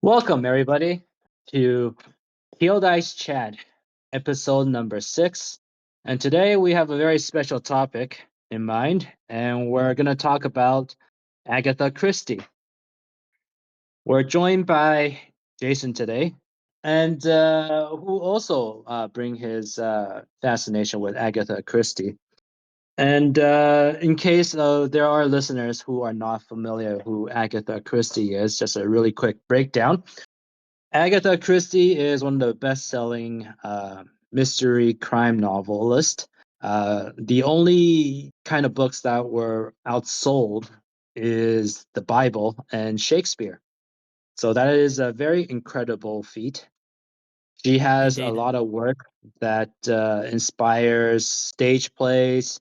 Welcome, everybody, to Kyodaichat, episode number 6. And today we have a very special topic in mind, and we're going to talk about Agatha Christie. We're joined by Jason today, and who also bring his fascination with Agatha Christie. And in case there are listeners who are not familiar who Agatha Christie is, just a really quick breakdown. Agatha Christie is one of the best-selling mystery crime novelists. The only kind of books that were outsold is the Bible and Shakespeare. So that is a very incredible feat. She has a Indeed. lot of work that inspires stage plays,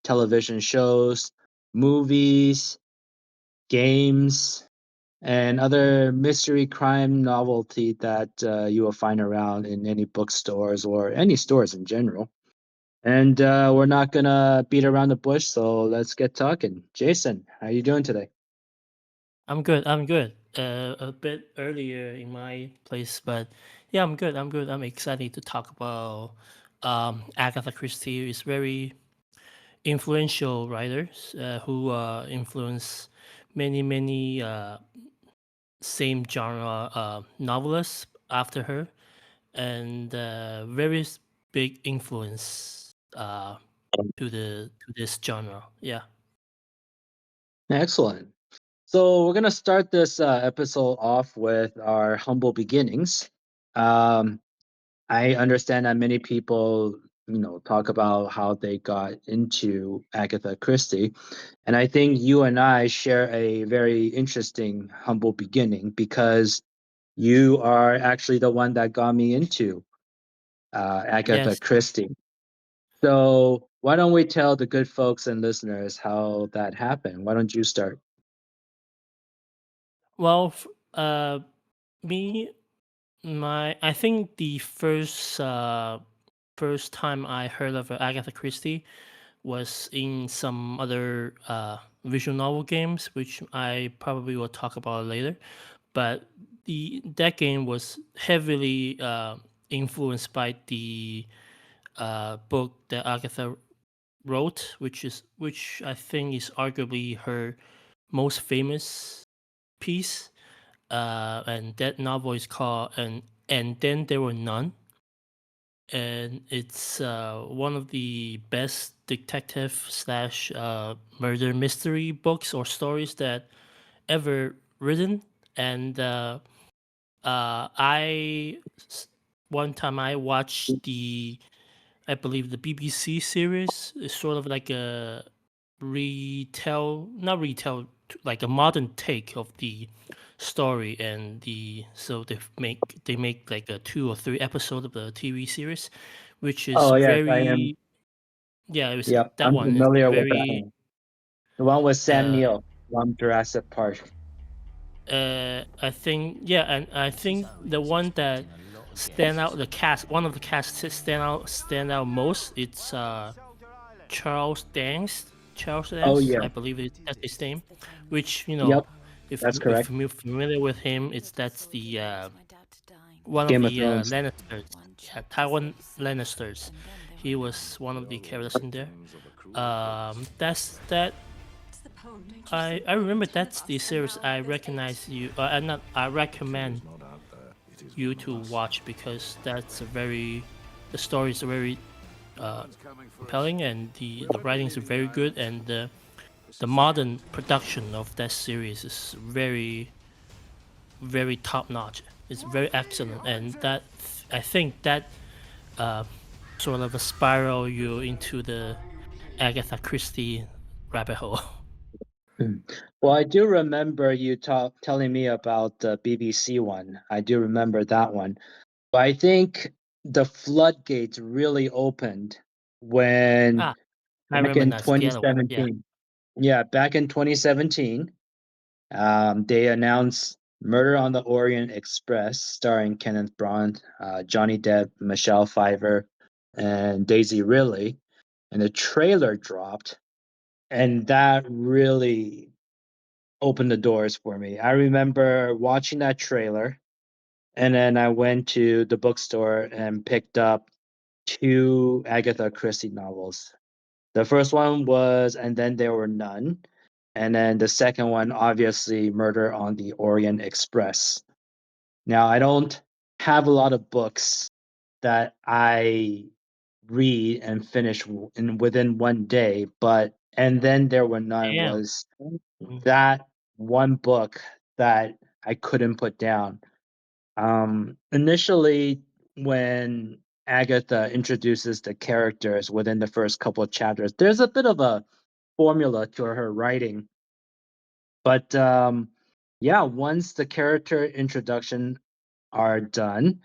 television shows, movies, games, and other mystery crime novelty that you will find around in any bookstores or any stores in general. And we're not gonna beat around the bush, so let's get talking. Jason, how you doing today? I'm good. I'm good. A bit earlier in my place, but yeah, I'm good. I'm good. I'm excited to talk about Agatha Christie. Is very influential writers who influence many same genre novelists after her, and very big influence to this genre. Yeah. Excellent. So we're gonna start this episode off with our humble beginnings. Um, I understand that many people, talk about how they got into Agatha Christie. And I think you and I share a very interesting humble beginning because you are actually the one that got me into Agatha Yes. Christie. So why don't we tell the good folks and listeners how that happened? Why don't you start? Well, me I think the first time I heard of Agatha Christie was in some other visual novel games, which I probably will talk about later. But that game was heavily influenced by the book that Agatha wrote, which I think is arguably her most famous piece. And that novel is called and then there were none, and it's one of the best detective slash murder mystery books or stories that ever written. And I one time I watched I believe the BBC series is sort of like a not retell, like a modern take of the story, and so they make like a 2 or 3 episode of the TV series, which is Oh yes, I am. very yeah. It was Yep, that I'm one is familiar with that very one. The one with Sam uh Neill from Jurassic Park. I think yeah, and I think the one that stand out the cast one of the casts that stand out most, it's Charles Dance. Charles Oh Dance, yeah. I believe that's his name. Which Yep, that's if correct. you're familiar with him, that's the one of Game of the Thrones. Lannisters, yeah, Tywin Lannisters. He was one of the characters in there. That's that. I remember that's the series I recognize you. I recommend you to watch because the story is very uh, compelling, and the writing is very good, and the modern production of that series is very top notch. It's very excellent, and that I think that uh, sort of a spiral you into the Agatha Christie rabbit hole. Mm. Well, I do remember you telling me about the BBC one. I do remember that one. But I think the floodgates really opened when Ah, I back remember in now. It's the other one. Yeah. 2017. Yeah, back in 2017, they announced Murder on the Orient Express, starring Kenneth Branagh, Johnny Depp, Michelle Pfeiffer, and Daisy Ridley, and the trailer dropped, and that really opened the doors for me. I remember watching that trailer And then I went to the bookstore and picked up two Agatha Christie novels. The first one was And Then There Were None. And then the second one, obviously, Murder on the Orient Express. Now, I don't have a lot of books that I read and finish within one day, but And Then There Were None Damn. was Mm. that one book that I couldn't put down. Initially, when Agatha introduces the characters within the first couple of chapters, there's a bit of a formula to her writing. But yeah, once the character introduction are done,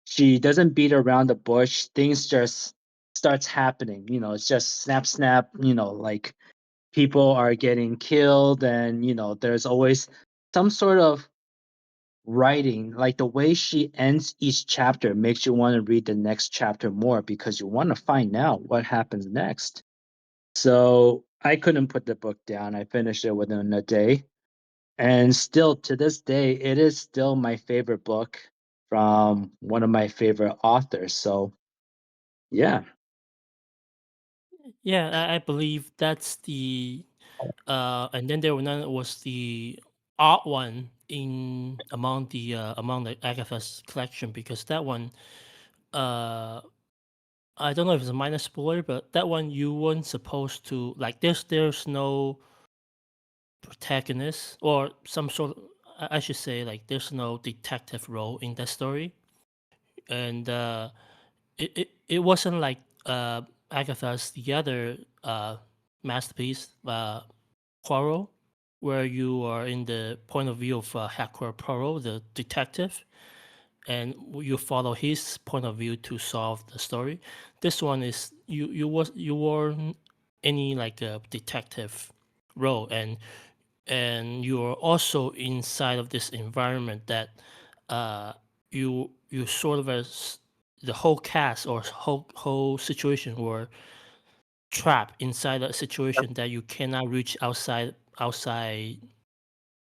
she doesn't beat around the bush. Things just starts happening. It's just snap, snap. Like people are getting killed, and there's always some sort of writing. Like the way she ends each chapter makes you want to read the next chapter more because you want to find out what happens next. So I couldn't put the book down. I finished it within a day. And still to this day, it is still my favorite book from one of my favorite authors. So yeah, Yeah, I believe that's the and then there were none was the odd one in among the Agatha's collection because that one uh I don't know if it's a minor spoiler, but that one you weren't supposed to like. There's no protagonist or some sort. I should say like there's no detective role in that story, and it wasn't like Agatha's the other masterpiece, Poirot, where you are in the point of view of Hercule Poirot, the detective, and you follow his point of view to solve the story. This one is you weren't any like a detective role, and you're also inside of this environment that uh you sort of as the whole cast or whole situation were trapped inside a situation that you cannot reach outside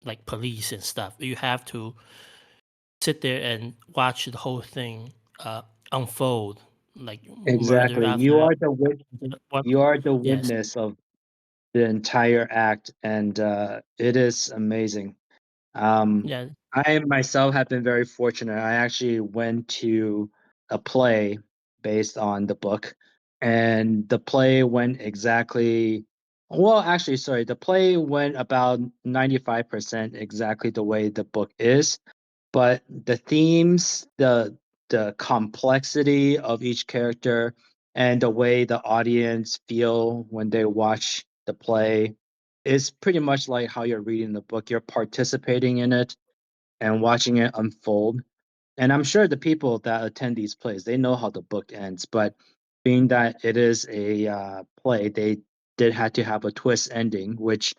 like police and stuff. You have to sit there and watch the whole thing unfold, like murder exactly. after what. You are the Yes, witness of the entire act, and it is amazing. Um, yeah, I myself have been very fortunate. I actually went to a play based on the book, and the play went exactly, well, actually, sorry, the play went about 95% exactly the way the book is, but the themes, the complexity of each character, and the way the audience feel when they watch the play is pretty much like how you're reading the book. You're participating in it and watching it unfold. And I'm sure the people that attend these plays, they know how the book ends, but being that it is a play, they did have to have a twist ending, which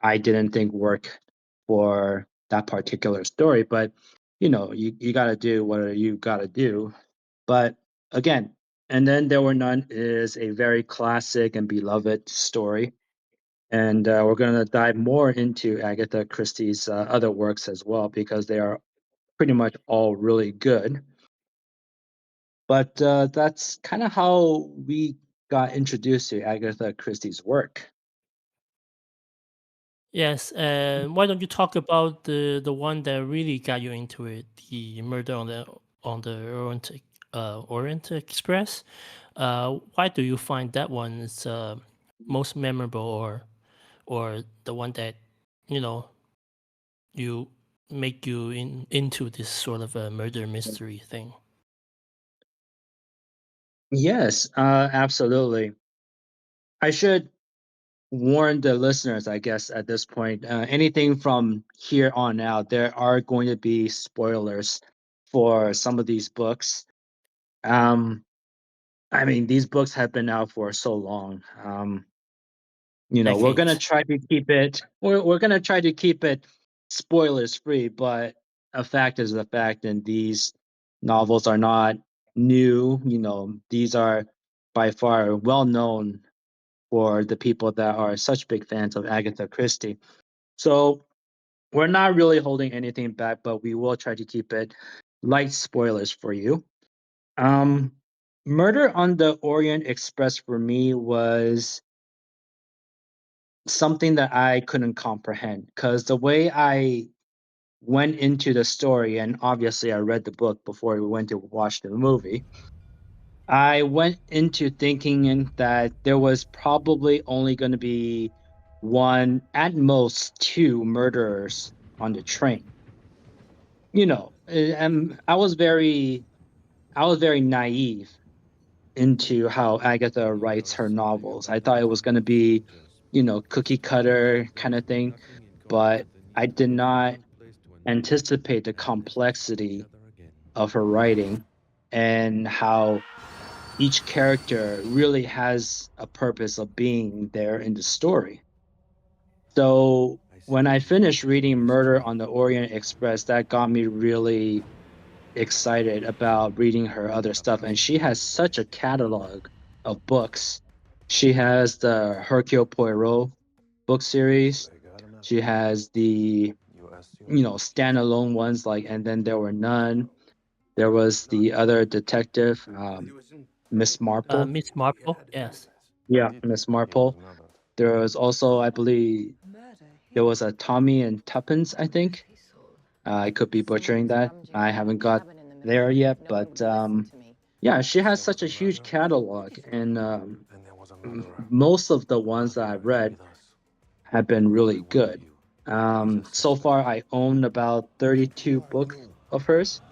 I didn't think worked for that particular story. But you got to do what you got to do. But again, And Then There Were None is a very classic and beloved story. And we're going to dive more into Agatha Christie's other works as well because they are pretty much all really good. But that's kind of how we got introduced to Agatha Christie's work. yes. And why don't you talk about the one that really got you into it, the murder on the Orient Express? Why do you find that one is most memorable, or the one that you know you make you into this sort of a murder mystery thing? Yes, absolutely. I should warn the listeners, I guess, at this point. Anything from here on out, there are going to be spoilers for some of these books. Um, I mean, these books have been out for so long. We're gonna Decades. try to keep it. We're gonna try to keep it spoilers free, but a fact is a fact, and these novels are not new. These are by far well known for the people that are such big fans of Agatha Christie. So we're not really holding anything back, but we will try to keep it light spoilers for you. Um, Murder on the Orient Express for me was something that I couldn't comprehend because the way I went into the story, and obviously I read the book before we went to watch the movie. I went into thinking that there was probably only going to be one, at most two murderers on the train. And I was very naive into how Agatha We writes are her novels. I significant thought it was enough going to be, passengers cookie cutter that kind we of have thing, nothing in common but but the I need did to find not one place to end up anticipate the and never see each complexity other again. of her writing and how each character really has a purpose of being there in the story. So I when see I these finished books of reading Murder history on the and Orient Express, that got me really excited about reading her other a stuff. And she has passenger that such is a dependent. catalog of books. She has the Hercule Poirot book series. Very good enough. She has the, You assume standalone ones like And Then There Were None. There was not the other detective, he was in Miss perfect condition. Marple. Miss He Marple, had yes. evidence. Yeah, Indeed, Miss he was Marple. not a There was also, I believe, Murder there here. was a Tommy and Tuppence, I think. Thistle. I could be Someone butchering was that. rummaging I around haven't that got cabin in the middle of there the night. yet, No one but would listen to me. yeah, she if has there such was a a huge murder, catalog, It is and murder. then there was a murderer. most of the One ones that I've here is read with us. have been We really will wait good. you. He's a So far, suspect. I own about You 32 are books new. of hers.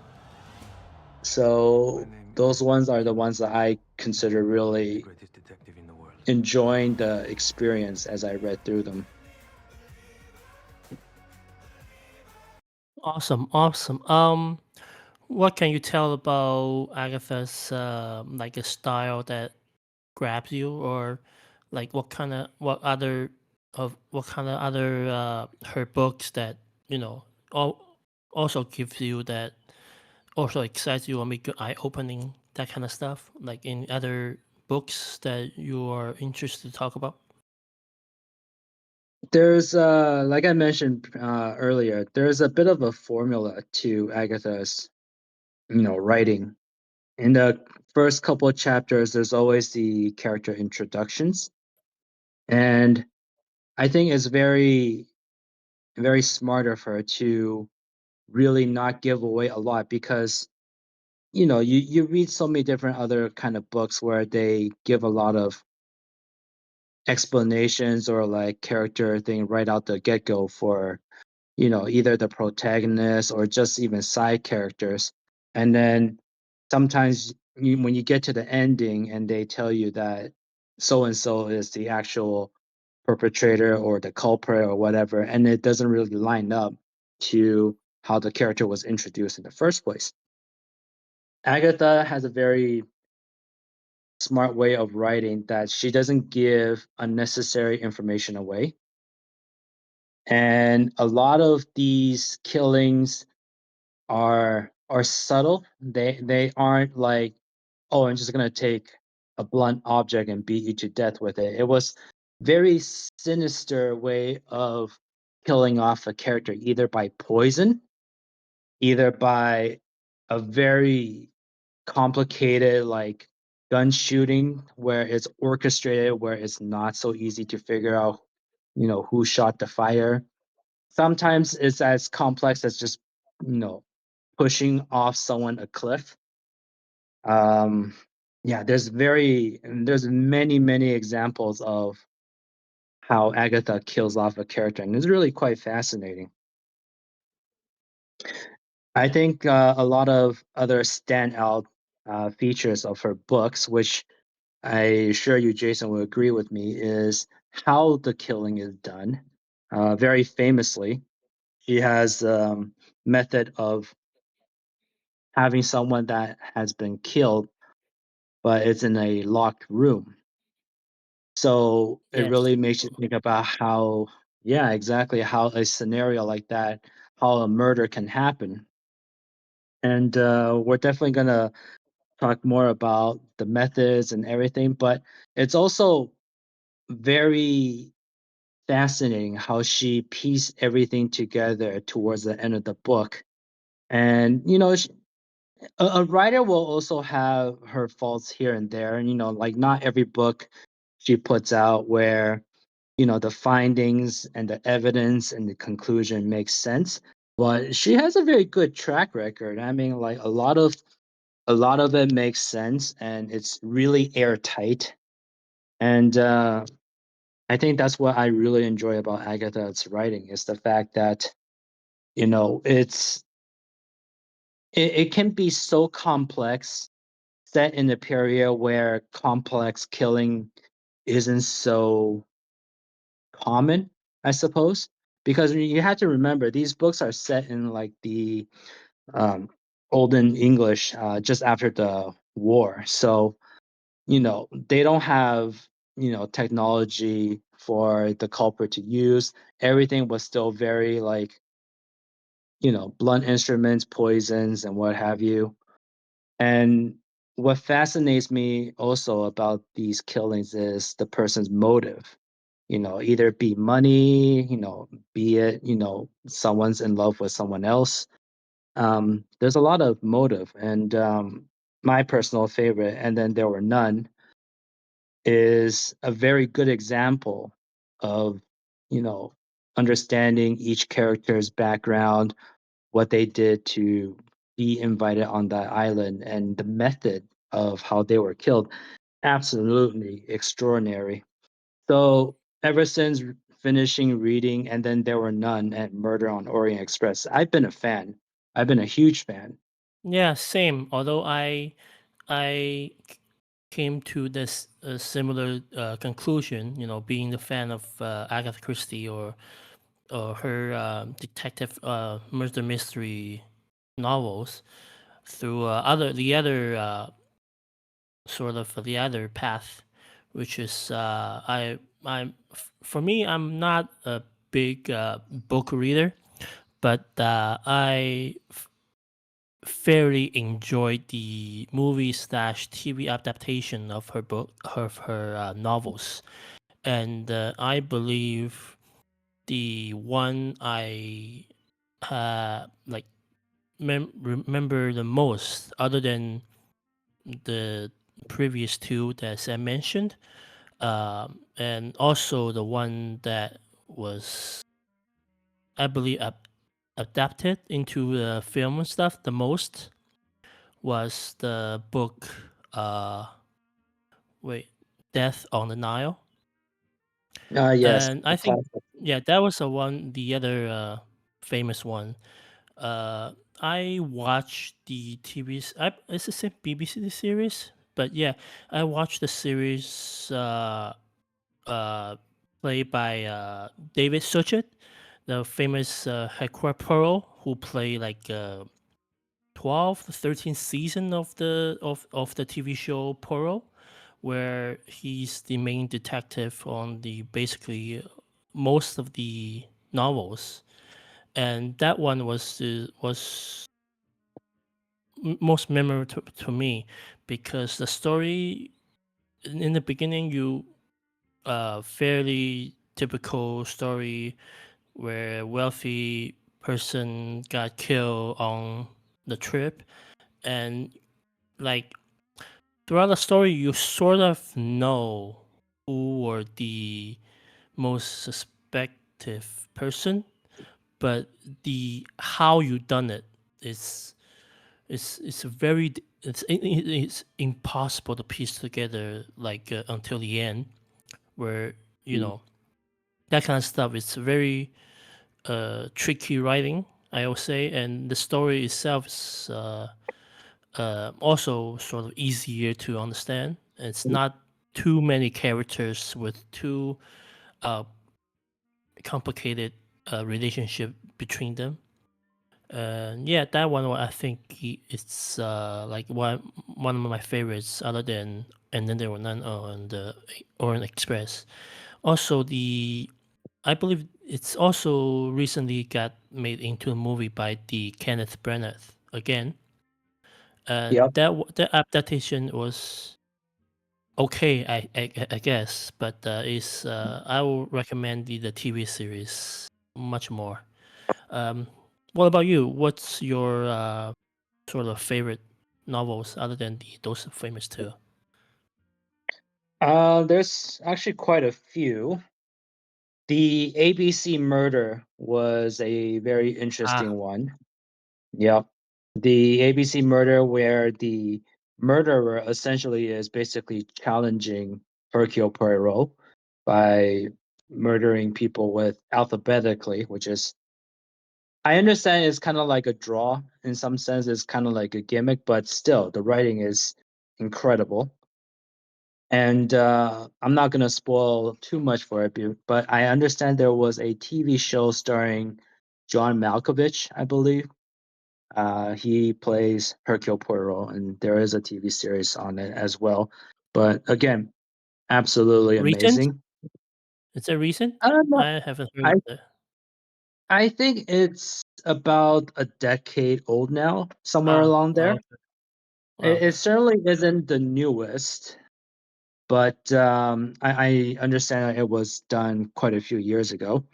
My So name those is ones are the ones that I and consider you're probably the really greatest detective in the world. enjoying the experience as I read through them. Awesome, awesome. What can you tell about Agatha's like a style that grabs you, or like what kind of other her books that you know also gives you that also excites you or make you eye opening, that kind of stuff, like in other books that you are interested to talk about? There's like I mentioned earlier, there's a bit of a formula to Agatha's, writing. In the first couple of chapters, there's always the character introductions, and I think it's very, very smart of her to really not give away a lot because you read so many different other kind of books where they give a lot of explanations or like character thing right out the get go for either the protagonist or just even side characters. And then sometimes when you get to the ending and they tell you that so and so is the actual perpetrator or the culprit or whatever, and it doesn't really line up to how the character was introduced in the first place. Agatha has a very smart way of writing that she doesn't give unnecessary information away. And a lot of these killings are subtle. They aren't like, oh, I'm just gonna take a blunt object and beat you to death with it. It was very sinister way of killing off a character, either by poison, either by a very complicated like gun shooting where it's orchestrated, where it's not so easy to figure out, who shot the fire. Sometimes it's as complex as just, you know, pushing off someone a cliff. Um, yeah, there's many examples of how Agatha kills off a character, and it's really quite fascinating. I think a lot of other standout features of her books, which I assure you, Jason, will agree with me, is how the killing is done. Very famously, she has method of having someone that has been killed, but it's in a locked room. So it Yes. really makes you think about how, yeah, exactly how a scenario like that, how a murder can happen. And we're definitely gonna talk more about the methods and everything, but it's also very fascinating how she pieced everything together towards the end of the book. And a writer will also have her faults here and there, and like not every book she puts out where the findings and the evidence and the conclusion makes sense. But she has a very good track record. I mean, like a lot of it makes sense and it's really airtight. And I think that's what I really enjoy about Agatha's writing is the fact that it can be so complex, set in a period where complex killing isn't so common, I suppose. Because you have to remember these books are set in like the um, olden English, just after the war. So they don't have technology for the culprit to use. Everything was still very like blunt instruments, poisons, and what have you. And what fascinates me also about these killings is the person's motive. Either be money, be it, someone's in love with someone else. There's a lot of motive. And my personal favorite, and then there were none, is a very good example of, you know, understanding each character's background, what they did to be invited on that island, and the method of how they were killed. Absolutely extraordinary. So ever since finishing reading and then there were none and Murder on Orient Express, I've been a fan. I've been a huge fan. Yeah, same. Although I came to this similar conclusion, being the fan of Agatha Christie or her detective murder mystery novels through the other path, which is for me, I'm not a big book reader, but I fairly enjoyed the movie slash TV adaptation of her novels, and I believe the one I like remember the most, other than the previous two that I mentioned, and also the one that was, I believe, adapted into the film and stuff the most was the book, uh, wait, Death on the Nile. Yes, And a I think, classic. yeah, that was the other famous one. I watched the it's the same BBC series, but yeah, I watched the series uh, played by David Suchet, the famous Hercule Poirot, who played like 12 to 13 season of the TV show Poirot, where he's the main detective on the basically most of the novels, and that one was most memorable to me because the story in the beginning, you fairly typical story where a wealthy person got killed on the trip, and like throughout the story you sort of know who were the most suspective person, but the how you done it is it's very it's impossible to piece together like until the end, where you Mm, know that kind of stuff is very tricky writing, I will say, and the story itself is also sort of easier to understand. It's mm, not too many characters with too uh, complicated relationship between them. Yeah, that one I think it's like one of my favorites, other than and then there were none on the Orient Express. Also, the I believe it's also recently got made into a movie by the Kenneth Branagh again, and Yep. that adaptation was okay, I guess, but is I will recommend the TV series much more. Um, what about you? What's your sort of favorite novels other than those famous two? There's actually quite a few. The ABC murder was a very Ah, interesting one. Yep. The ABC murder, where the murderer essentially is basically challenging Hercule Poirot by murdering people with alphabetically, which is, I understand it's kind of like a draw in some sense, it's kind of like a gimmick, but still, the writing is incredible. And I'm not gonna spoil too much for it, but I understand there was a TV show starring John Malkovich, I believe. He plays Hercule Poirot, and there is a TV series on it as well. But again, absolutely recent? amazing. Is it recent? I don't know. I haven't heard I of it. I think it's about a decade old now, somewhere Ah, along there. okay. It Okay. certainly isn't the newest, but I understand that it was done quite a few years ago.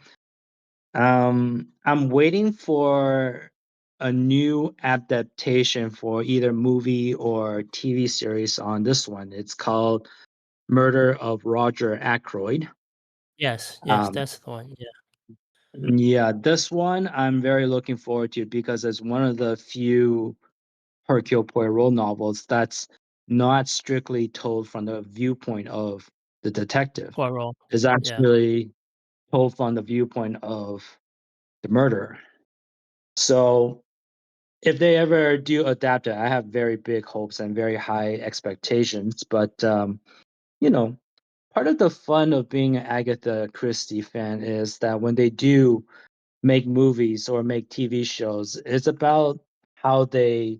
I'm waiting for a new adaptation for either movie or TV series on this one. It's called Murder of Roger Ackroyd. Yes, yes, Um, that's the one. Yeah. yeah, this one I'm very looking forward to because it's one of the few Hercule Poirot novels that's not strictly told from the viewpoint of the detective. Poirot. It's Yeah. actually told from the viewpoint of the murderer. So if they ever do adapt it, I have very big hopes and very high expectations. But you know, part of the fun of being an Agatha Christie fan is that when they do make movies or make TV shows, it's about how they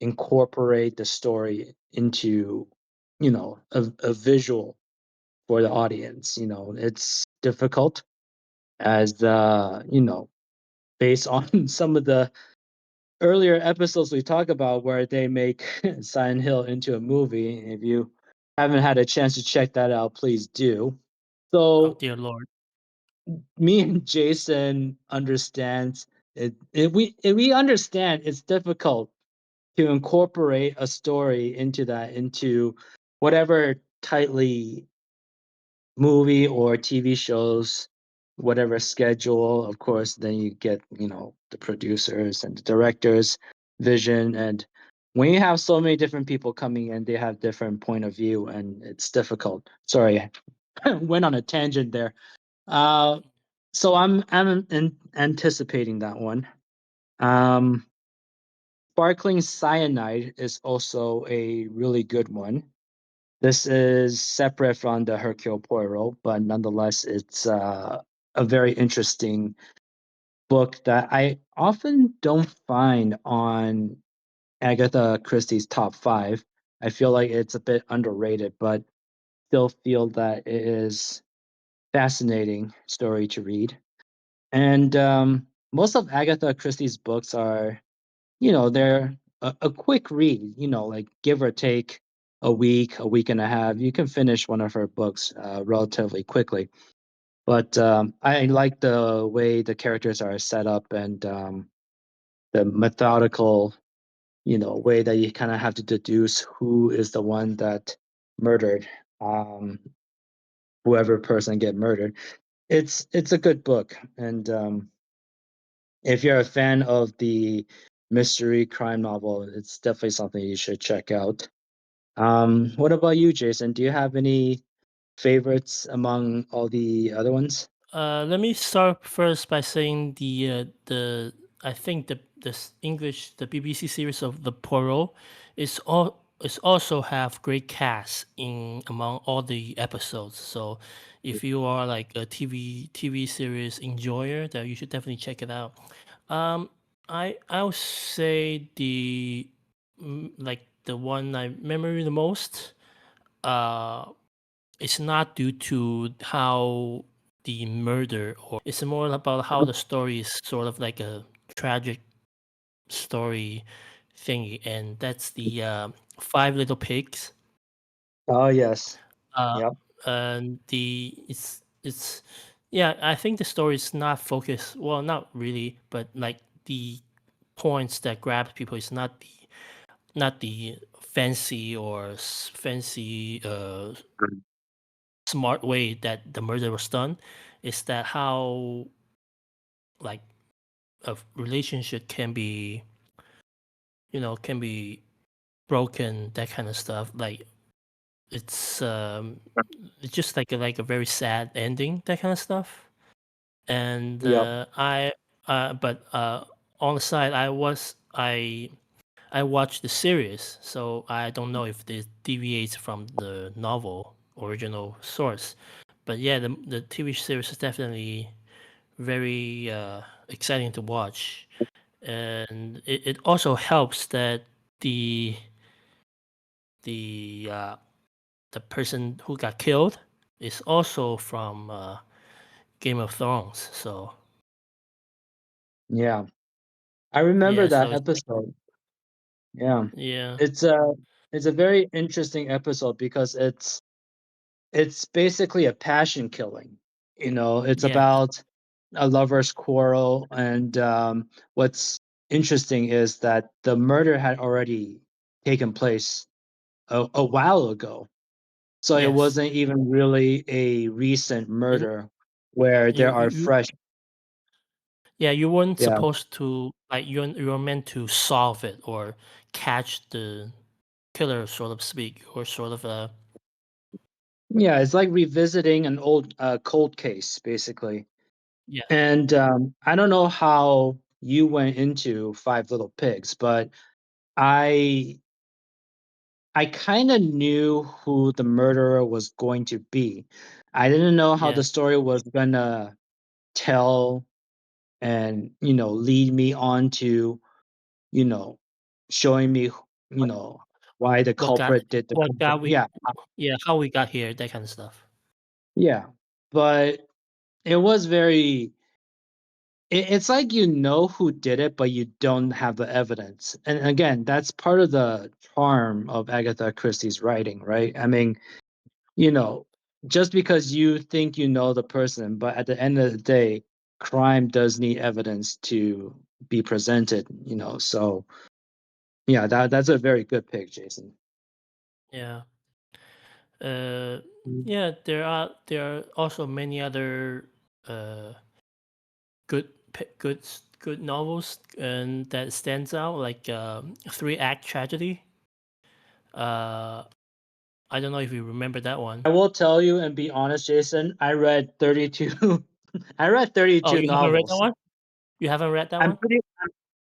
incorporate the story into, a visual for the audience. It's difficult as based on some of the earlier episodes we talk about where they make Silent Hill into a movie. If you haven't had a chance to check that out, please do. Oh So dear Lord. me and Jason understands we understand it's difficult to incorporate a story into whatever tightly movie or TV shows, whatever schedule. Of course, then you get, the producers and the directors' vision. And when you have so many different people coming in, they have different point of view, and it's difficult. Sorry, I went on a tangent there. Uh, so I'm anticipating that one. Um, Sparkling Cyanide is also a really good one. This is separate from the Hercule Poirot, but nonetheless, it's a very interesting book that I often don't find on Agatha Christie's top five. I feel like it's a bit underrated, but still feel that it is fascinating story to read. And most of Agatha Christie's books are, they're a quick read, like give or take a week and a half. You can finish one of her books relatively quickly. But I like the way the characters are set up and the methodical, way that you kind of have to deduce who is the one that murdered um, whoever person get murdered. It's a good book, and if you're a fan of the mystery crime novel, it's definitely something you should check out. What about you, Jason? Do you have any favorites among all the other ones? Let me start first by saying the I think English the BBC series of the Poirot is also have great cast in among all the episodes. So if you are like a TV series enjoyer, that you should definitely check it out. Um, I'll say like the one I remember the most. Uh, it's not due to how the murder, or it's more about how the story is sort of like a tragic story thingy, and that's the Five Little Pigs. Oh yes. uh Yep. and it's yeah, I think the story is not focused, well, not really, but like the points that grab people is not not the fancy or fancy smart way that the murder was done. Is that how like a relationship can be, can be broken, that kind of stuff. Like it's it's just like a very sad ending, that kind of stuff. And Yep. but on the side, I watched the series, so I don't know if it deviates from the novel original source. But yeah, the TV series is definitely very exciting to watch, and it also helps that the the uh, the person who got killed is also from Game of Thrones. So Yeah. I remember yeah, so that it's episode. Yeah. yeah, It's a it's a very interesting episode because it's basically a passion killing. It's yeah, about a lover's quarrel, and what's interesting is that the murder had already taken place a while ago. So it yes. wasn't even really a recent You murder where you there are you fresh. Yeah, you weren't Yeah. supposed to like you were meant to solve it or catch the killer, so to speak, or sort of Yeah, it's like revisiting an old cold case, basically. yeah, And I don't know how you went into Five Little Pigs, but I I kind of knew who the murderer was going to be. I didn't know how yeah. the story was gonna tell and lead me on to you know showing me What why the what got culprit did the what crime. got we Yeah, yeah, how we got here, that kind of stuff. yeah, but it was very. It's like you know who did it, but you don't have the evidence. And again, that's part of the charm of Agatha Christie's writing, right? I mean, you know, just because you think you know the person, but at the end of the day, crime does need evidence to be presented, So yeah, that's a very good pick, Jason. Yeah. Uh Mm. yeah, there are also many other uh good novels and that stands out like Three Act Tragedy. Uh I don't know if you remember that one. I will tell you and be honest, Jason, I read 32 I read Oh, 32 you haven't read that novels. one? You haven't read that I'm one? pretty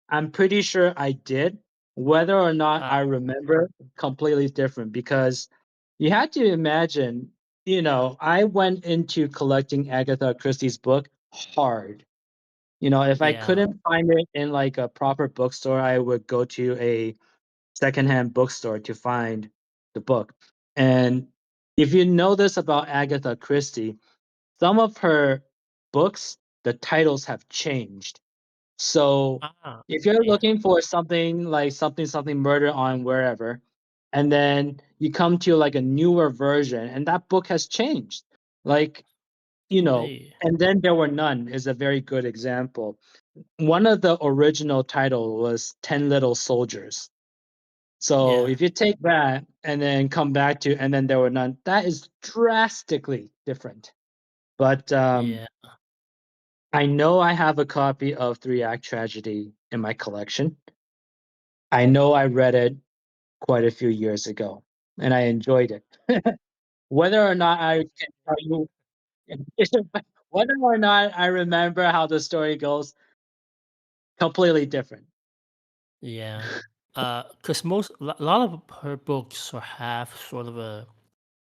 I'm pretty sure I did. Whether or not Uh, I remember, completely different because you had to imagine, I went into collecting Agatha Christie's book hard. If I yeah. couldn't find it in like a proper bookstore, I would go to a secondhand bookstore to find the book. And if you know this about Agatha Christie, some of her books, the titles have changed. So Ah, if you're yeah. looking for something like something murder on wherever, and then you come to like a newer version and that book has changed. Like, Hey. and then there were none is a very good example. One of the original title was 10 Little Soldiers. So Yeah. if you take that and then come back to and then there were none, that is drastically different. But Yeah. I know I have a copy of Three Act Tragedy in my collection. I know I read it quite a few years ago, and I enjoyed it. Whether or not I can tell you whether or not I remember how the story goes, completely different. Yeah. Because a lot of her books have sort of a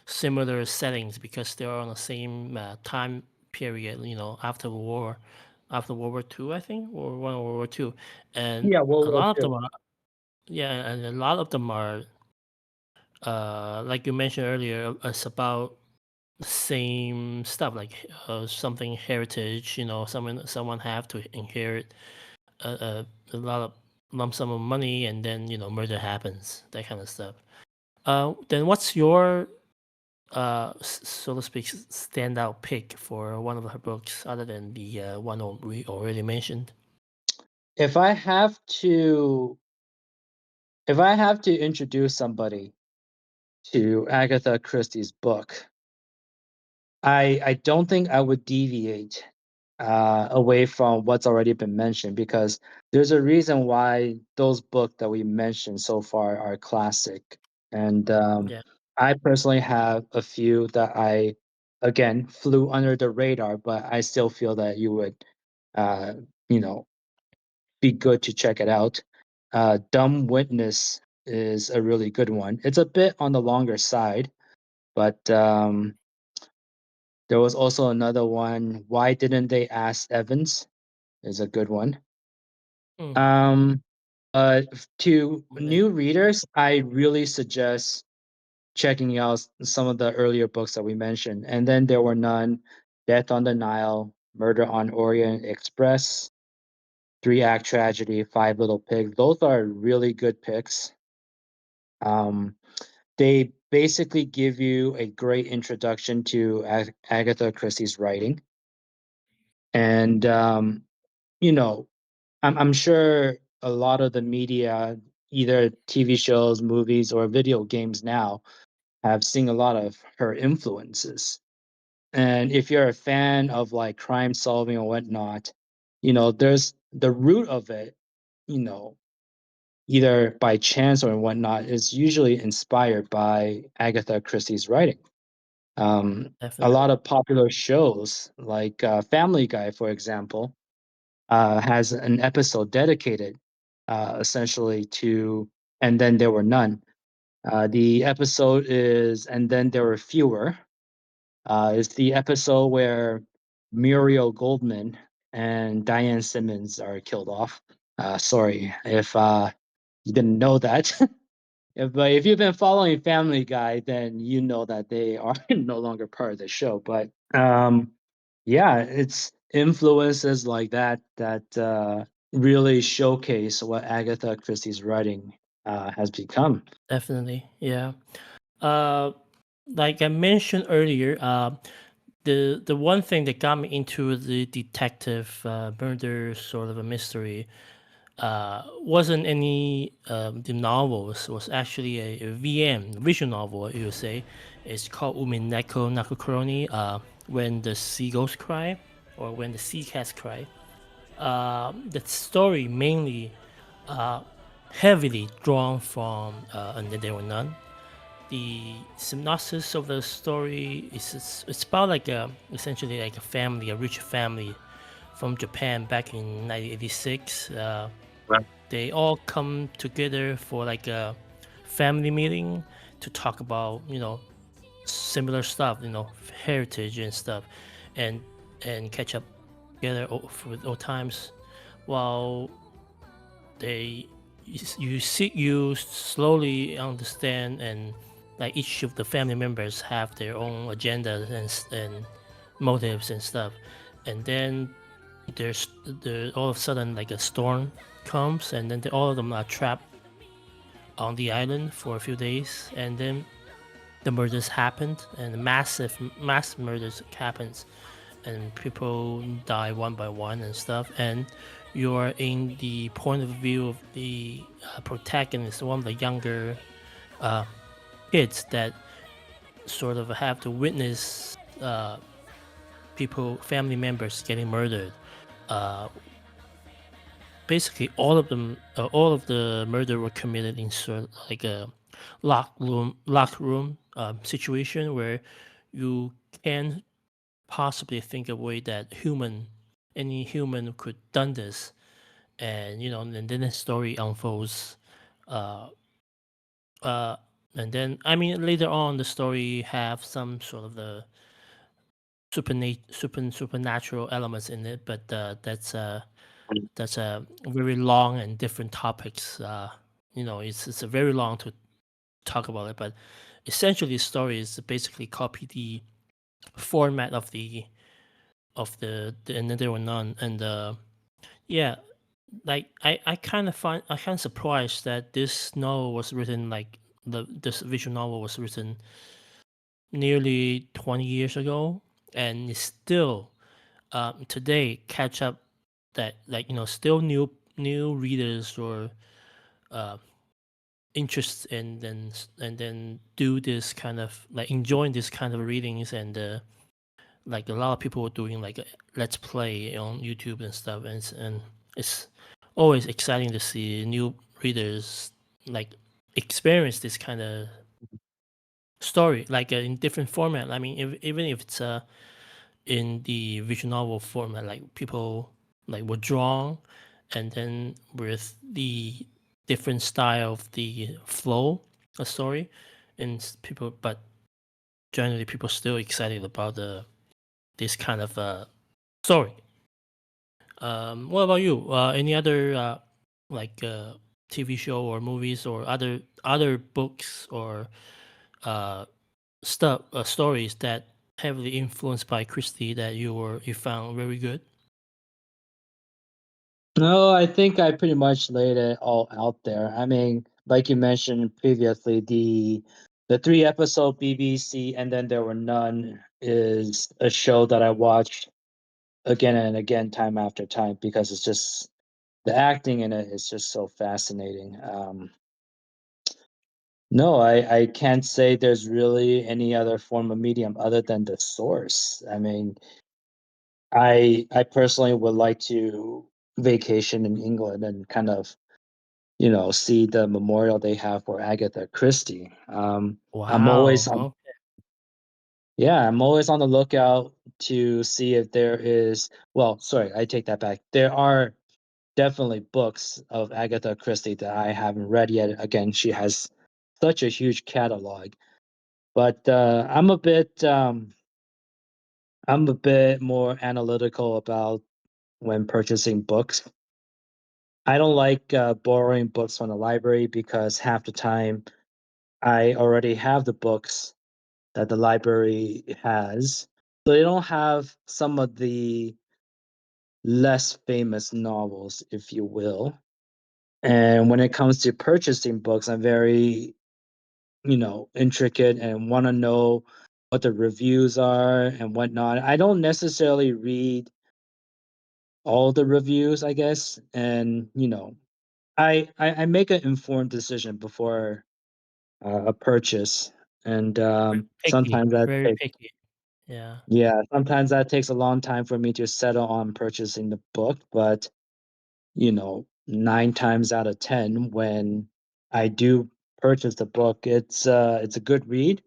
similar settings because they're on the same time period, after World War II, I think, or one or World War II, and Yeah, a World War lot of them II. are yeah, and a lot of them are like you mentioned earlier, it's about the same stuff like something heritage, someone have to inherit a lot of lump sum of money and then murder happens, that kind of stuff. Then what's your so to speak standout pick for one of her books other than the one we already mentioned? If I have to if I have to introduce somebody to Agatha Christie's book, I don't think I would deviate away from what's already been mentioned because there's a reason why those books that we mentioned so far are classic. And Yeah, I personally have a few that I, again, flew under the radar, but I still feel that you would, uh, you know, be good to check it out. Dumb Witness is a really good one. It's a bit on the longer side, but there was also another one. Why didn't they ask Evans? Is a good one. mm, Um, to okay, new readers, I really suggest checking out some of the earlier books that we mentioned. And then there were none. Death on the Nile, Murder on Orient Express, Three Act Tragedy, Five Little Pigs. Those are really good picks. Um, they basically give you a great introduction to Agatha Christie's writing. And you know, I'm sure a lot of the media, either TV shows, movies, or video games now, have seen a lot of her influences. And if you're a fan of like crime solving or whatnot, there's the root of it, you know, either by chance or whatnot, is usually inspired by Agatha Christie's writing. A definitely, lot of popular shows, like Family Guy, for example, has an episode dedicated essentially to And Then There Were None. The episode is And Then There Were Fewer. It's the episode where Muriel Goldman and Diane Simmons are killed off. Sorry if you didn't know that. But if you've been following Family Guy, then you know that they are no longer part of the show. But yeah, it's influences like that that really showcase what Agatha Christie's writing has become. definitely, yeah. Uh, like I mentioned earlier, the one thing that got me into the detective murder sort of a mystery wasn't any the novels. Was actually a VM visual novel. You would say it's called Umineko Nakukroni. When the seagulls cry, or when the sea cats cry. The story mainly uh, heavily drawn from And Then There Were None. The synopsis of the story is it's about like essentially like a family, a rich family from Japan back in 1986. Right. They all come together for like a family meeting to talk about similar stuff, heritage and stuff, and catch up together for old times, while they you slowly understand, and like each of the family members have their own agendas and motives and stuff, and then there all of a sudden like a storm comes, and then all of them are trapped on the island for a few days, and then the murders happened, and mass murders happens, and people die one by one and stuff, and you're in the point of view of the protagonist, one of the younger uh, kids that sort of have to witness family members getting murdered. uh, Basically all of the murder were committed in sort of like a locked room situation where you can possibly think of a way that any human could done this, and and then the story unfolds. uh uh and then I mean later on the story have some sort of the supernatural elements in it, but that's a very long and different topics. It's a very long to talk about it, but essentially the story is basically copy the format of the And Then There Were None, and yeah, like I kind of surprised that this novel was written like this visual novel was written nearly 20 years ago, and it's still today catch up, that like still new readers or interest and then do this kind of like enjoying this kind of readings and like a lot of people were doing like a let's play on YouTube and stuff, and it's always exciting to see new readers like experience this kind of story like in different format. I mean, even if it's in the visual novel format, like people like were drawn, and then with the different style of the flow of story, and people, but generally people still excited about the this kind of story. What about you? Any other like TV show or movies or other books or uh, stuff stories that heavily influenced by Christie that you found very good? No, I think I pretty much laid it all out there. I mean, like you mentioned previously, the 3 episode BBC and then there were none is a show that I watched again and again, time after time, because it's just the acting in it is just so fascinating. No, I can't say there's really any other form of medium other than the source. I mean, I personally would like to vacation in England and kind of, see the memorial they have for Agatha Christie. I'm always Wow. on, Oh, yeah, I'm always on the lookout to see if there is, well, sorry, I take that back. There are definitely books of Agatha Christie that I haven't read yet. Again, she has such a huge catalog, but I'm a bit more analytical about when purchasing books. I don't like borrowing books from the library because half the time I already have the books that the library has. So they don't have some of the less famous novels, if you will. And when it comes to purchasing books, I'm very, intricate and want to know what the reviews are and whatnot. I don't necessarily read all the reviews, I guess. And, I make an informed decision before a purchase. And very picky, sometimes that very takes, picky. Yeah. yeah, sometimes that takes a long time for me to settle on purchasing the book. But, 9 times out of 10, when I do purchase the book, it's a good read,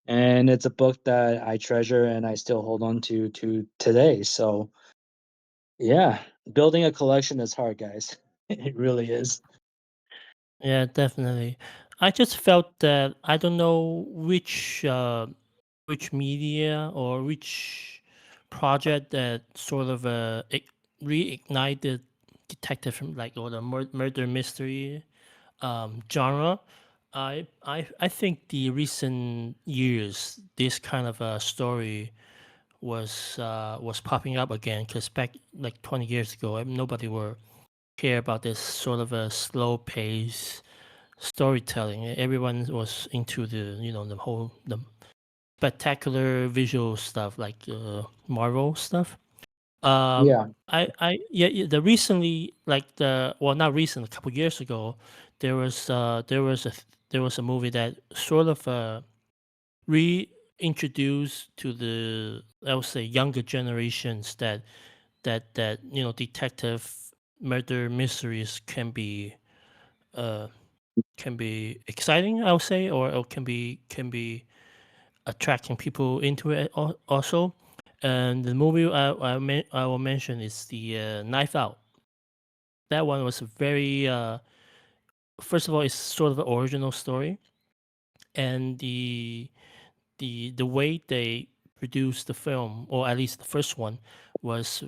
and it's a book that I treasure and I still hold on to today. So yeah, building a collection is hard, guys. It really is. Yeah, definitely. I just felt that I don't know which media or which project that sort of reignited detective like or the murder mystery genre. I think the recent years this kind of a story was popping up again because back like 20 years ago nobody were care about this sort of a slow pace storytelling. Everyone was into the the whole the spectacular visual stuff like Marvel stuff. Yeah. The recently like the well not recent a couple years ago there was a movie that sort of reintroduced to the I would say younger generations that detective murder mysteries uh can be exciting, I would say, or can be attracting people into it also. And the movie I will mention is the Knife Out. That one was a very first of all, it's sort of an original story, and the way they produced the film, or at least the first one, was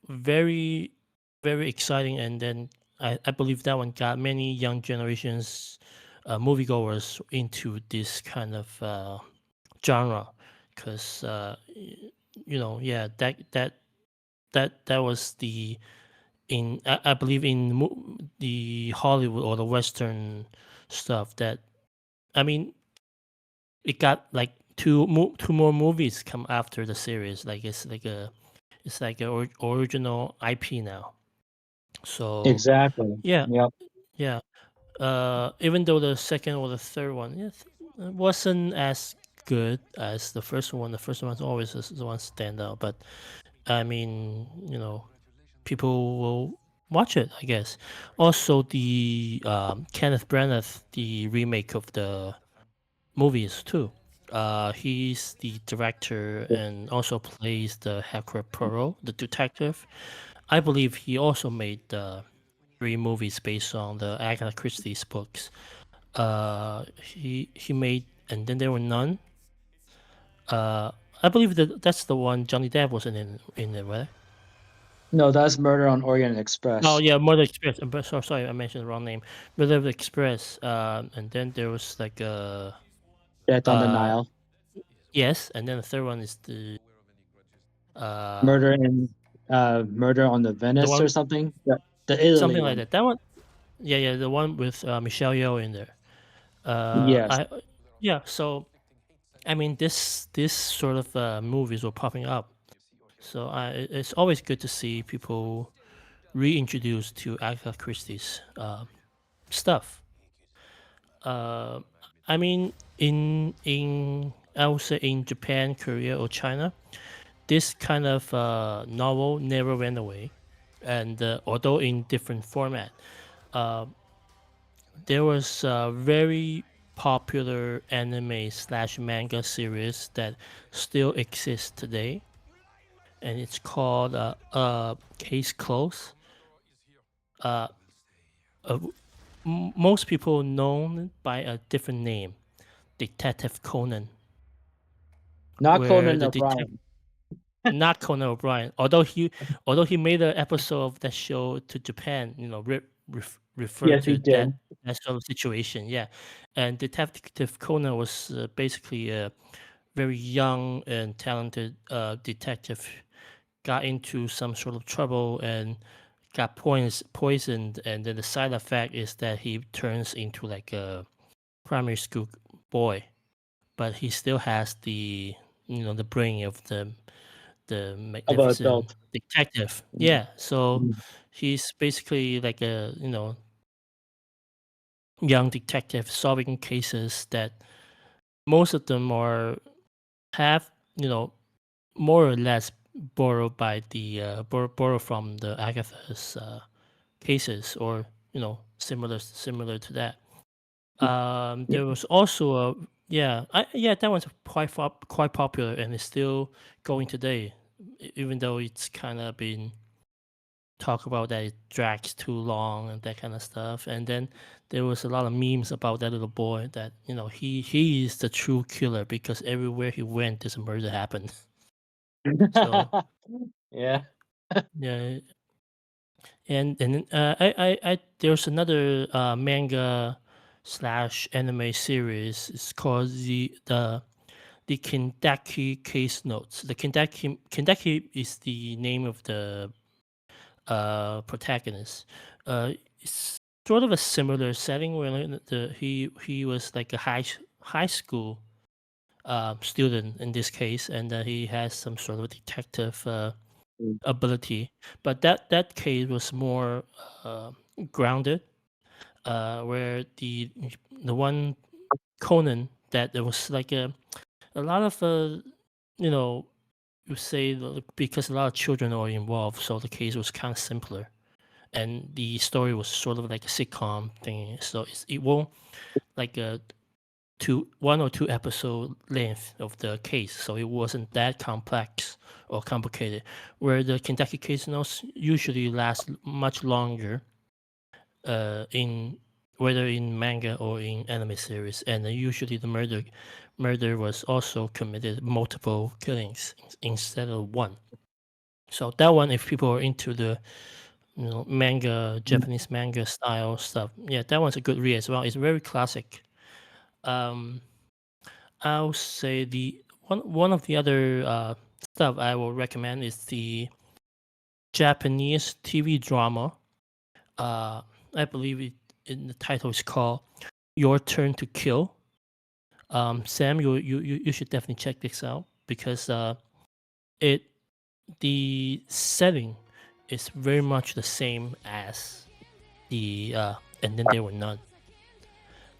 very very exciting. And then I believe that one got many young generations moviegoers into this kind of genre because yeah that was the in I believe in the Hollywood or the Western stuff that I mean it got like two more movies come after the series. Like it's like a original IP now. So Exactly. yeah, Yep. yeah. Even though the second or the third one, yes, it wasn't as good as the first one. The first one's always the one stand out. But I mean, people will watch it, I guess. Also, the Kenneth Branagh, the remake of the movies too. He's the director and also plays the Hercule Poirot, the detective. I believe he also made three movies based on the Agatha Christie's books. He made, and then there were none. Uh, I believe that that's the one Johnny Depp wasn't in it, right? No, that's Murder on Orient Oh Express. yeah, Murder Express. Sorry, I mentioned the wrong name. Murder Express. And then there was like Death on the uh Nile. yes, and then the third one is the uh Murder in Murder on the the Venice or one something. The Italy something like one. that. That one, yeah, the one with Michelle Yeoh in there. Yes. I yeah. So I mean, this sort of movies were popping up. So it's always good to see people reintroduced to Agatha Christie's stuff. Uh, I mean, in I would say in Japan, Korea, or China, this kind of novel never went away, and although in different format, uh, there was a very popular anime slash manga series that still exists today, and it's called Case Close. Uh, uh, Most people known by a different name, Detective Conan, Not where Conan the detective, O'Brien. not Conan O'Brien, although he made an episode of that show to Japan, refer Yes, he to that did. that sort of situation, yeah. And Detective Conan was basically a very young and talented detective, got into some sort of trouble and got poisoned, and then the side effect is that he turns into like a primary school boy, but he still has the brain of the Of an magnificent adult. detective. Mm. Yeah, so Mm. he's basically like a young detective solving cases that most of them are have you know more or less borrowed by the borrow from the Agatha's cases, or similar to that. Yeah. There was also a yeah, that one's quite popular and is still going today, even though it's kind of been talk about that it drags too long and that kind of stuff. And then there was a lot of memes about that little boy that he is the true killer because everywhere he went, this murder happened. So Yeah. yeah, and I there's another manga slash anime series. It's called the Kendaki Case Notes. The Kendaki is the name of the protagonist. It's sort of a similar setting where he was like a high school student in this case, and he has some sort of detective Mm. ability. But that case was more uh, grounded, where the one Conan that there was like a lot of you know you say because a lot of children are involved, so the case was kind of simpler, and the story was sort of like a sitcom thing. So it won't like a one or two episode length of the case, so it wasn't that complex or complicated. Where the Kentucky case notes usually last much longer, in whether in manga or in anime series, and usually the murder was also committed multiple killings instead of one. So that one, if people are into the manga, Mm. Japanese manga style stuff, yeah, that one's a good read as well. It's very classic. Um, I'll say the one of the other stuff I will recommend is the Japanese TV drama. Uh, I believe in the title is called Your Turn to Kill. Sam, you should definitely check this out because it the setting is very much the same as the and then there were none.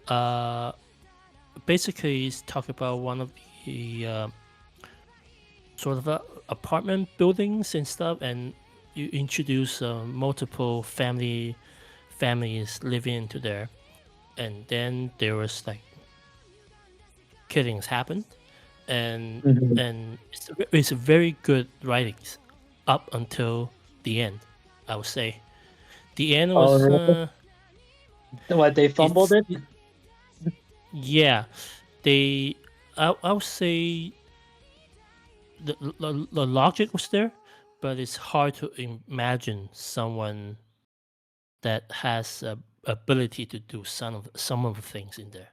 Uh, basically, it's talk about one of the sort of apartment buildings and stuff, and you introduce multiple families living into there, and then there was like killings happened, and Mhm. it's very good writings up until the end. I would say the end Oh, was really? What, they fumbled it's it? yeah, they I would say the logic was there, but it's hard to imagine someone that has a ability to do some of the things in there.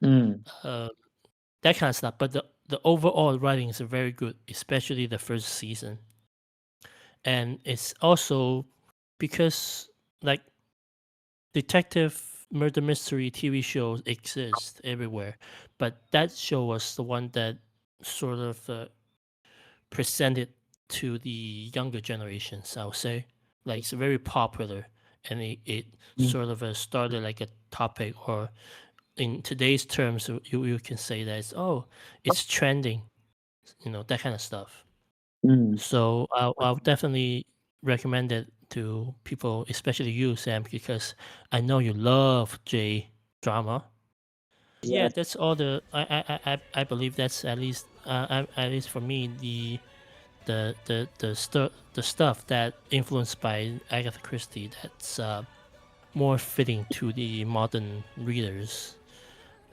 Mm. Uh, that kind of stuff. But the overall writing is very good, especially the first season, and it's also because like detective murder mystery TV shows exist everywhere, but that show was the one that sort of presented to the younger generations. I would say, like it's very popular, and it Mm. sort of started like a topic, or in today's terms, you can say that it's trending, that kind of stuff. Mm. So I'll definitely recommend it to people, especially you, Sam, because I know you love J drama. Yeah, Yes. that's all I believe that's at least for me the stuff that influenced by Agatha Christie that's more fitting to the modern readers,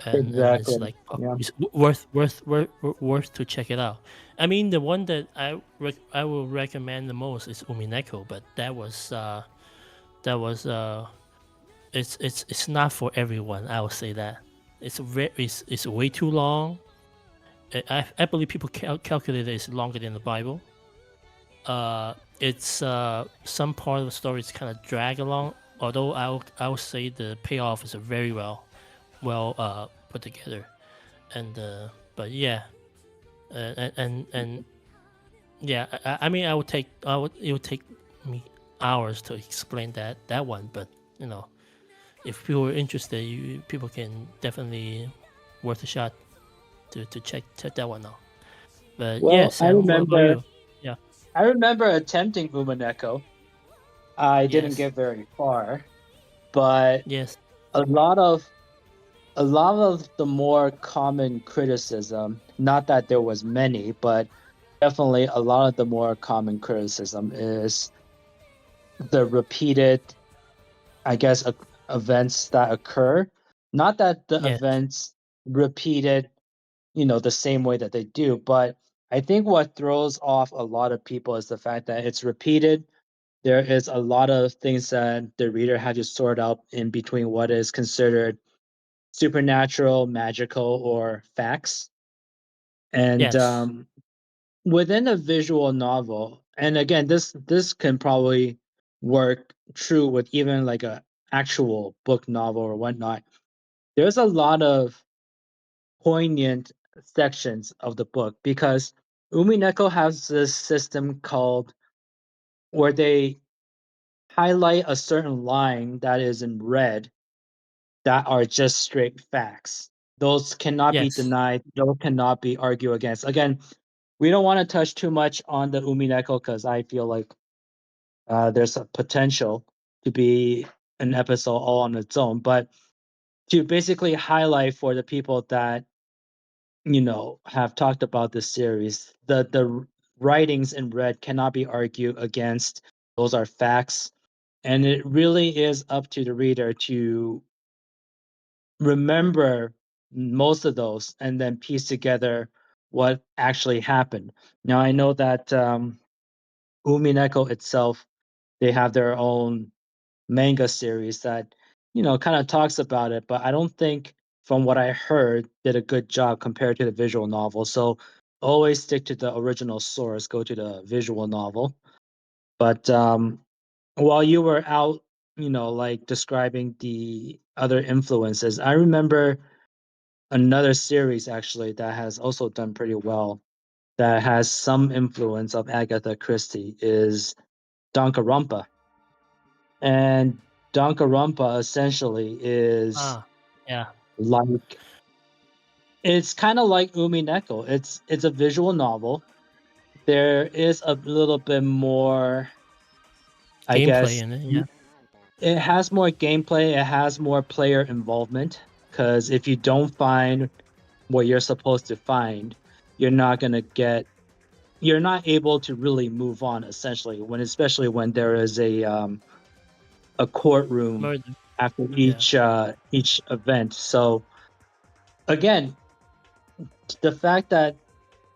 and it's Exactly. like Yeah. it's worth to check it out. I mean, the one that I will recommend the most is Umineko, but that was it's not for everyone. I would say that it's way too long. I believe people calculate it's longer than the Bible. It's some part of the story is kind of drag along. Although I would say the payoff is a very well put together, and but yeah, and yeah, I mean it would take me hours to explain that one, but you know if people are interested, people can definitely worth a shot to check that one out. But yeah, Well, Sam, what about you? Yeah, I remember attempting Umaneko. I didn't yes, get very far, but yes, a lot of a lot of the more common criticism, not that there was many, but definitely a lot of the more common criticism is the repeated, I guess, events that occur. Not that the yes, events repeated, the same way that they do, but I think what throws off a lot of people is the fact that it's repeated. There is a lot of things that the reader had to sort out in between what is considered supernatural, magical, or facts. And yes, within a visual novel, and again, this can probably work true with even like a actual book novel or whatnot. There's a lot of poignant sections of the book because Umineko has this system called where they highlight a certain line that is in red that are just straight facts. Those cannot be yes, denied. Those cannot be argued against. Again, we don't want to touch too much on the Umineko because I feel like there's a potential to be an episode all on its own. But to basically highlight for the people that have talked about this series, the writings in red cannot be argued against. Those are facts, and it really is up to the reader to remember most of those and then piece together what actually happened. Now I know that Umineko itself, they have their own manga series that kind of talks about it, but I don't think from what I heard did a good job compared to the visual novel. So always stick to the original source, go to the visual novel. But while you were out, like describing the other influences, I remember another series actually that has also done pretty well, that has some influence of Agatha Christie, is Danganronpa. And Danganronpa essentially is ah, Yeah, Like it's kind of like Umineko. It's a visual novel. There is a little bit more, I gameplay guess. in it. Yeah, It has more gameplay. It has more player involvement. Because if you don't find what you're supposed to find, you're not gonna get. You're not able to really move on. Essentially, especially when there is a courtroom murder. after Yeah. each event. So again, the fact that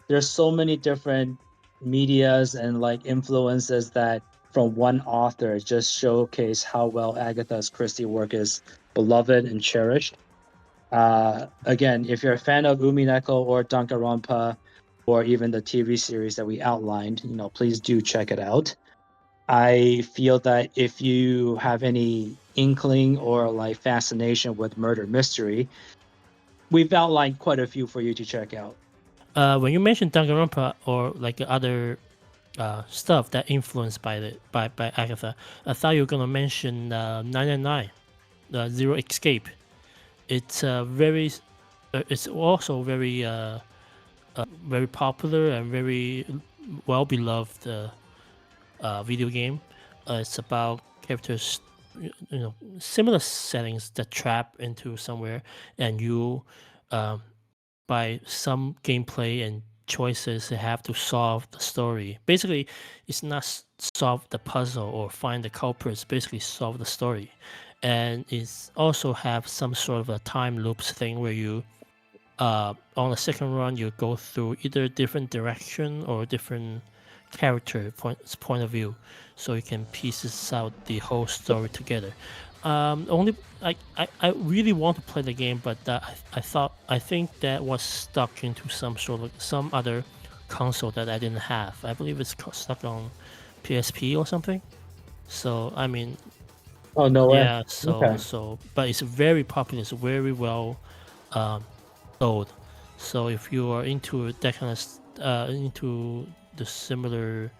there's so many different medias and like influences that from one author just showcase how well Agatha Christie work is beloved and cherished. Again, if you're a fan of Umineko or Danganronpa or even the TV series that we outlined, please do check it out. I feel that if you have any inkling or like fascination with murder mystery, we've outlined quite a few for you to check out. When you mentioned Danganronpa or like other stuff that influenced by by Agatha, I thought you were gonna mention 999, Zero Escape. It's very, it's also very popular and very well beloved video game. It's about characters, similar settings that trap into somewhere, and you, um, by some gameplay and choices, they have to solve the story. Basically, it's not solve the puzzle or find the culprits. Basically, solve the story, and it's also have some sort of a time loops thing where you on the second run you go through either different direction or different character point of view, so you can pieces out the whole story together. Only I really want to play the game, but I think that was stuck into some other console that I didn't have. I believe it's stuck on PSP or something. So I mean, Oh, no way. yeah. Okay. But it's very popular. It's very well um, sold. So if you are into that kind of into the similar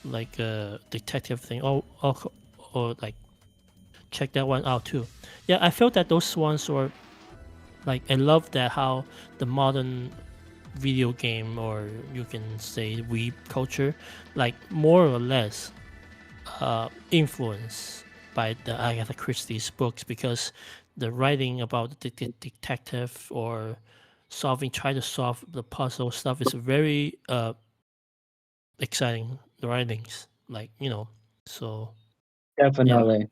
like detective thing, or like check that one out too. Yeah, I felt that those ones were like I love that how the modern video game, or you can say weeb culture, like more or less influenced by the Agatha Christie's books, because the writing about the detective or try to solve the puzzle stuff is very exciting. The writings, like so yeah, Definitely.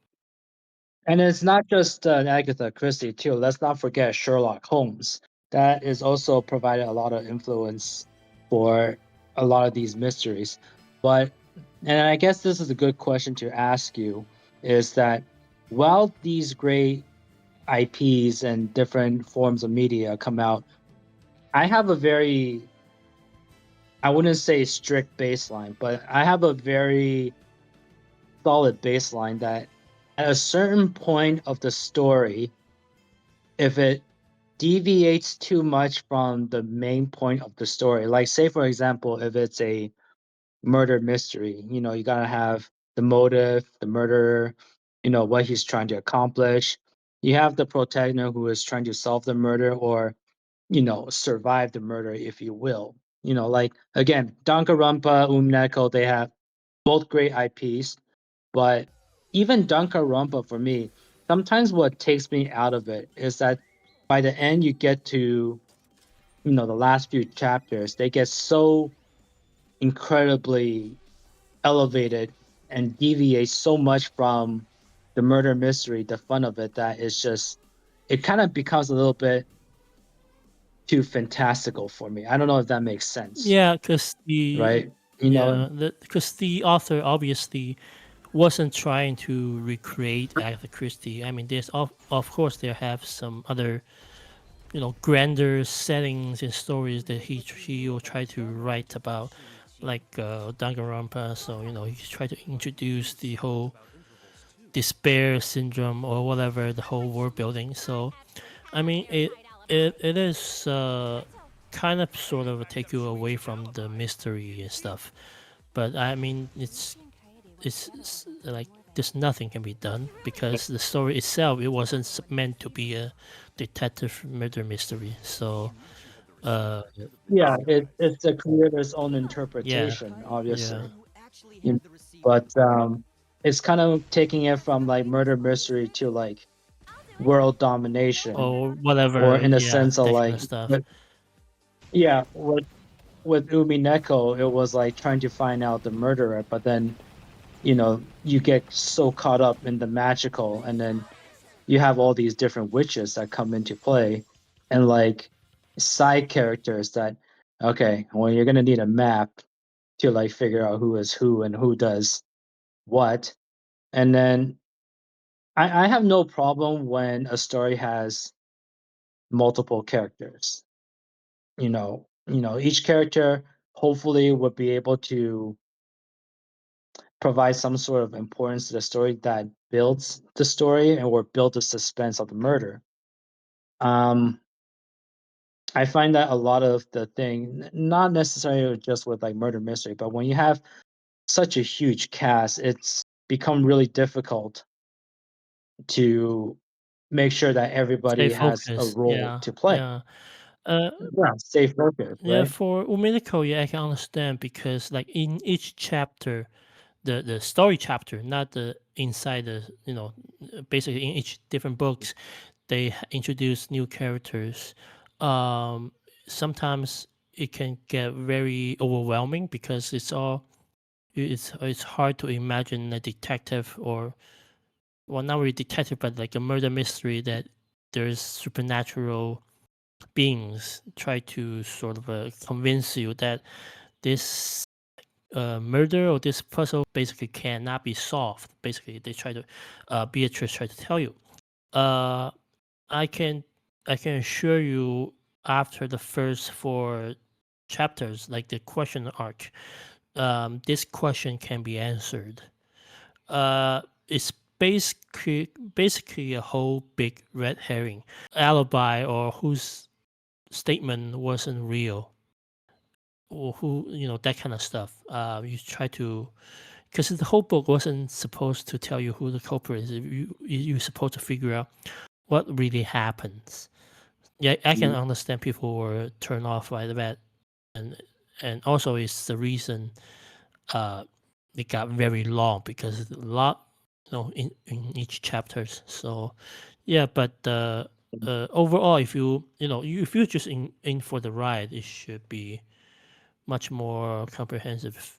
And it's not just Agatha Christie too. Let's not forget Sherlock Holmes. That is also provided a lot of influence for a lot of these mysteries. But and I guess this is a good question to ask you is that while these great IPs and different forms of media come out, I have a very, I wouldn't say strict baseline, but I have a very solid baseline that at a certain point of the story, if it deviates too much from the main point of the story, like say for example, if it's a murder mystery, you gotta have the motive, the murderer, what he's trying to accomplish. You have the protagonist who is trying to solve the murder or, survive the murder, if you will. Like again, Danganronpa, Umneko, they have both great IPs, but even Danganronpa for me, sometimes what takes me out of it is that by the end you get to, the last few chapters, they get so incredibly elevated and deviate so much from the murder mystery, the fun of it, that it's just it kind of becomes a little bit too fantastical for me. I don't know if that makes sense, yeah, because the right? yeah, because the author obviously wasn't trying to recreate Agatha Christie. I mean, there's of course there have some other grander settings and stories that he will try to write about, like Danganronpa. So he tried to introduce the whole despair syndrome or whatever, the whole world building. So I mean, it is kind of sort of take you away from the mystery and stuff. But I mean, it's like there's nothing can be done because the story itself it wasn't meant to be a detective murder mystery. So uh Yeah, it's the creator's own yeah, interpretation, yeah, obviously. You know, but it's kind of taking it from like murder mystery to like world domination, or or whatever, in a yeah, sense of that kind like, of stuff. yeah, with Umineko, it was like trying to find out the murderer, but then you get so caught up in the magical, and then you have all these different witches that come into play, and like side characters that, okay, well, you're gonna need a map to like figure out who is who and who does what. And then I have no problem when a story has multiple characters. Each character hopefully would be able to provide some sort of importance to the story that builds the story and or build the suspense of the murder. Um, I find that a lot of the thing, not necessarily just with like murder mystery, but when you have such a huge cast, it's become really difficult to make sure that Stay everybody has a focused. role Yeah, to play. yeah. Uh, Yeah, stay focused, yeah. right? For Umilico, yeah, I can understand because like in each chapter, the story chapter, not the inside the basically in each different books, they introduce new characters. Um, Sometimes it can get very overwhelming because it's hard to imagine a detective or well not really detective but like a murder mystery that there's supernatural beings try to sort of convince you that this murder or this puzzle basically cannot be solved. Basically, they try to Beatrice tried to tell you. Uh, I can I can assure you after the first four chapters, like the question arc, this question can be answered. It's basically a whole big red herring alibi or whose statement wasn't real or who that kind of stuff. You try to because the whole book wasn't supposed to tell you who the culprit is. You're supposed to figure out what really happens. Yeah, I can Mm, understand people were turned off by that, and also it's the reason uh it got very long because it's a lot in each chapters. So yeah, but overall, if if you're just in for the ride, it should be much more comprehensive.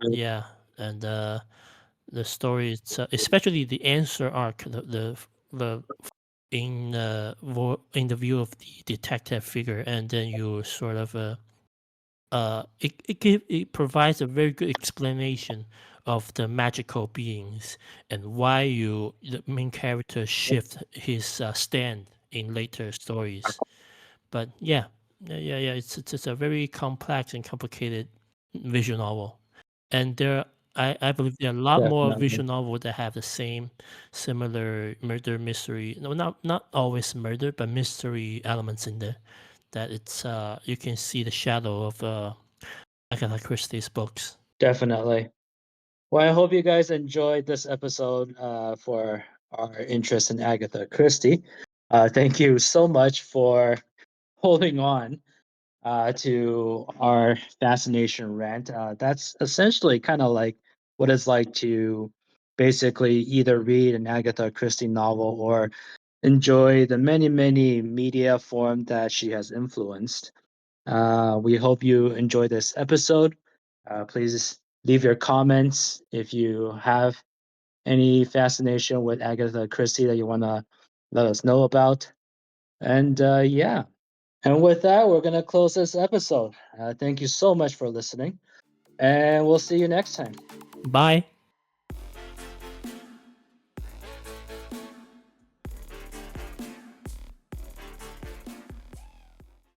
mm, Yeah, and the story, especially the answer arc, the in the view of the detective figure, and then you sort of it provides a very good explanation of the magical beings and why the main character shift his stand in later stories. But yeah, it's a very complex and complicated visual novel, and I believe there are a lot more definitely. visual novels that have the same similar murder mystery. No, not always murder, but mystery elements in there. That it's you can see the shadow of Agatha Christie's books. Definitely. Well, I hope you guys enjoyed this episode for our interest in Agatha Christie. Thank you so much for holding on to our fascination rant. That's essentially kind of like what it's like to basically either read an Agatha Christie novel or enjoy the many, many media form that she has influenced. We hope you enjoy this episode. Please leave your comments if you have any fascination with Agatha Christie that you want to let us know about. And yeah, and with that, we're going to close this episode. Thank you so much for listening, and we'll see you next time. Bye.